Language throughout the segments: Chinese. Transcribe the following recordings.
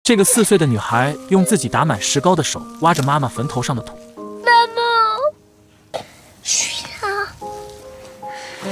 这个4岁的女孩用自己打满石膏的手挖着妈妈坟头上的土。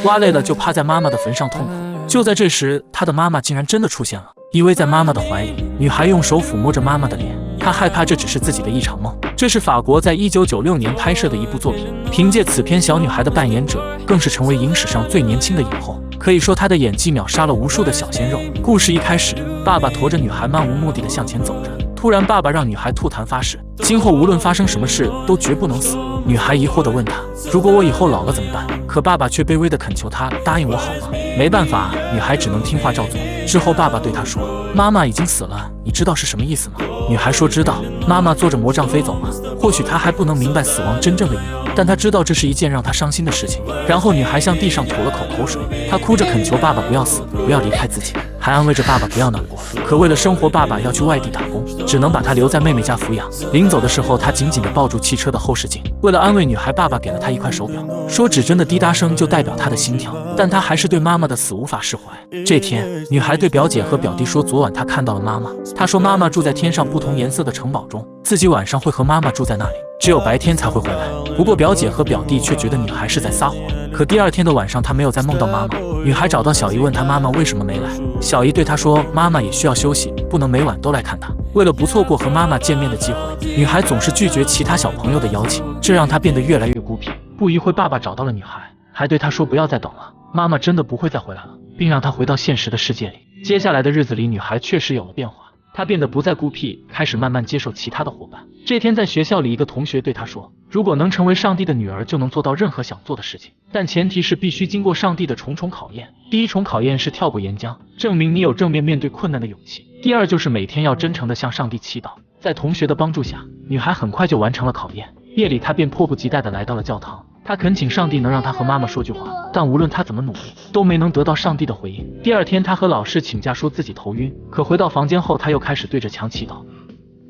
挖累了就趴在妈妈的坟上痛哭。就在这时，她的妈妈竟然真的出现了，依偎在妈妈的怀里。女孩用手抚摸着妈妈的脸，她害怕这只是自己的一场梦。这是法国在1996年拍摄的一部作品，凭借此片小女孩的扮演者，更是成为影史上最年轻的影后。可以说她的演技秒杀了无数的小鲜肉。故事一开始，爸爸驮着女孩漫无目的地向前走着，突然爸爸让女孩吐痰发誓，今后无论发生什么事都绝不能死。女孩疑惑地问他，如果我以后老了怎么办？可爸爸却卑微地恳求她答应我好吗？没办法，女孩只能听话照做。之后爸爸对她说，妈妈已经死了，你知道是什么意思吗？女孩说知道。妈妈坐着魔杖飞走了。或许她还不能明白死亡真正的意义，但她知道这是一件让她伤心的事情。然后女孩向地上吐了口水，她哭着恳求爸爸不要死，不要离开自己，还安慰着爸爸不要难过。可为了生活，爸爸要去外地打工，只能把她留在妹妹家抚养。临走的时候，她紧紧地抱住汽车的后视镜。为了安慰女孩，爸爸给了她一块手表，说指针的滴答声就代表她的心跳。但她还是对妈妈的死无法释怀。这天，女孩对表姐和表弟说，昨晚她看到了妈妈。她说妈妈住在天上不同颜色的城堡中，自己晚上会和妈妈住在那里，只有白天才会回来。不过表姐和表弟却觉得女孩是在撒谎。可第二天的晚上，她没有再梦到妈妈。女孩找到小姨，问她妈妈为什么没来。小姨对她说，妈妈也需要休息，不能每晚都来看她。为了不错过和妈妈见面的机会，女孩总是拒绝其他小朋友的邀请，这让她变得越来越孤僻。不一会，爸爸找到了女孩，还对她说不要再等了，妈妈真的不会再回来了，并让她回到现实的世界里。接下来的日子里，女孩确实有了变化。她变得不再孤僻，开始慢慢接受其他的伙伴。这天在学校里，一个同学对她说，如果能成为上帝的女儿，就能做到任何想做的事情，但前提是必须经过上帝的重重考验。第一重考验是跳过岩浆，证明你有正面面对困难的勇气。第二就是每天要真诚地向上帝祈祷。在同学的帮助下，女孩很快就完成了考验。夜里，她便迫不及待地来到了教堂。她恳请上帝能让她和妈妈说句话，但无论她怎么努力，都没能得到上帝的回应。第二天，她和老师请假，说自己头晕。可回到房间后，她又开始对着墙祈祷。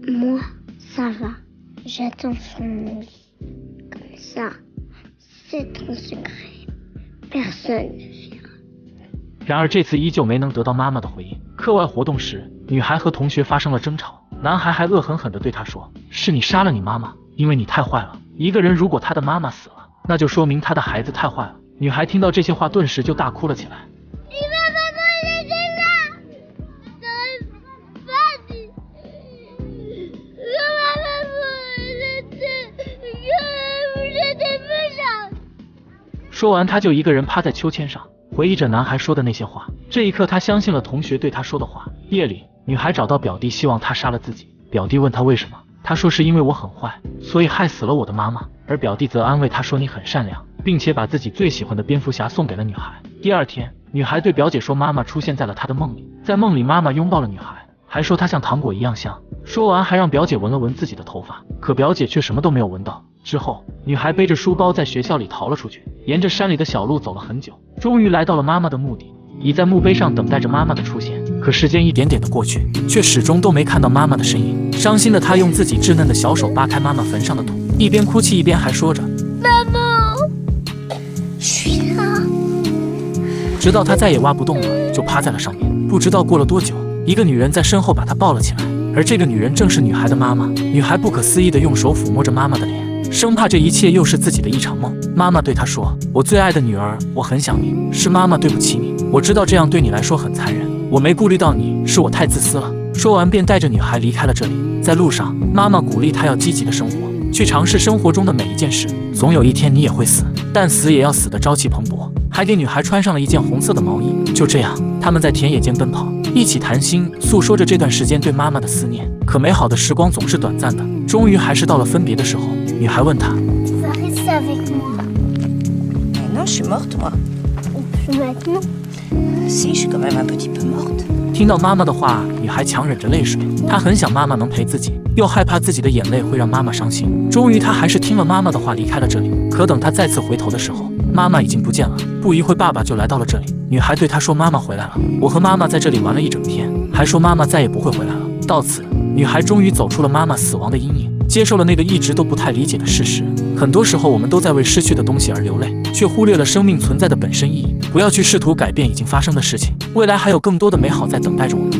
Moi, ça va. J'attends son lit. Comme ça, c'est trop secret. Personne ne verra. 然而这次依旧没能得到妈妈的回应。课外活动时，女孩和同学发生了争吵，男孩还恶狠狠地对她说，是你杀了你妈妈，因为你太坏了。一个人如果他的妈妈死了，那就说明他的孩子太坏了。女孩听到这些话，顿时就大哭了起来。说完，她就一个人趴在秋千上，回忆着男孩说的那些话。这一刻，她相信了同学对她说的话。夜里，女孩找到表弟，希望他杀了自己。表弟问她为什么，她说是因为我很坏，所以害死了我的妈妈。而表弟则安慰她说，你很善良，并且把自己最喜欢的蝙蝠侠送给了女孩。第二天，女孩对表姐说，妈妈出现在了她的梦里，在梦里妈妈拥抱了女孩，还说她像糖果一样香。说完还让表姐闻了闻自己的头发，可表姐却什么都没有闻到。之后，女孩背着书包在学校里逃了出去，沿着山里的小路走了很久，终于来到了妈妈的墓地，倚在墓碑上等待着妈妈的出现。可时间一点点的过去，却始终都没看到妈妈的身影。伤心的她用自己稚嫩的小手扒开妈妈坟上的土，一边哭泣一边还说着妈妈，直到她再也挖不动了，就趴在了上面。不知道过了多久，一个女人在身后把她抱了起来，而这个女人正是女孩的妈妈。女孩不可思议地用手抚摸着妈妈的脸，生怕这一切又是自己的一场梦。妈妈对她说，我最爱的女儿，我很想你，是妈妈对不起你，我知道这样对你来说很残忍，我没顾虑到你，是我太自私了。说完便带着女孩离开了这里。在路上，妈妈鼓励她要积极的生活，去尝试生活中的每一件事，总有一天你也会死，但死也要死得朝气蓬勃。还给女孩穿上了一件红色的毛衣。就这样，他们在田野间奔跑，一起谈心，诉说着这段时间对妈妈的思念。可美好的时光总是短暂的，终于还是到了分别的时候。女孩问他 Tu vas rester avec moi. Mais non, je suis morte, moi. Et puis maintenant? Si, je suis quand même un petit peu morte. 听到妈妈的话，女孩强忍着泪水，她很想妈妈能陪自己，又害怕自己的眼泪会让妈妈伤心。终于，她还是听了妈妈的话离开了这里。可等她再次回头的时候，妈妈已经不见了。不一会，爸爸就来到了这里。女孩对他说，妈妈回来了，我和妈妈在这里玩了一整天，还说妈妈再也不会回来了。到此，女孩终于走出了妈妈死亡的阴影，接受了那个一直都不太理解的事实。很多时候，我们都在为失去的东西而流泪，却忽略了生命存在的本身意义。不要去试图改变已经发生的事情，未来还有更多的美好在等待着我们。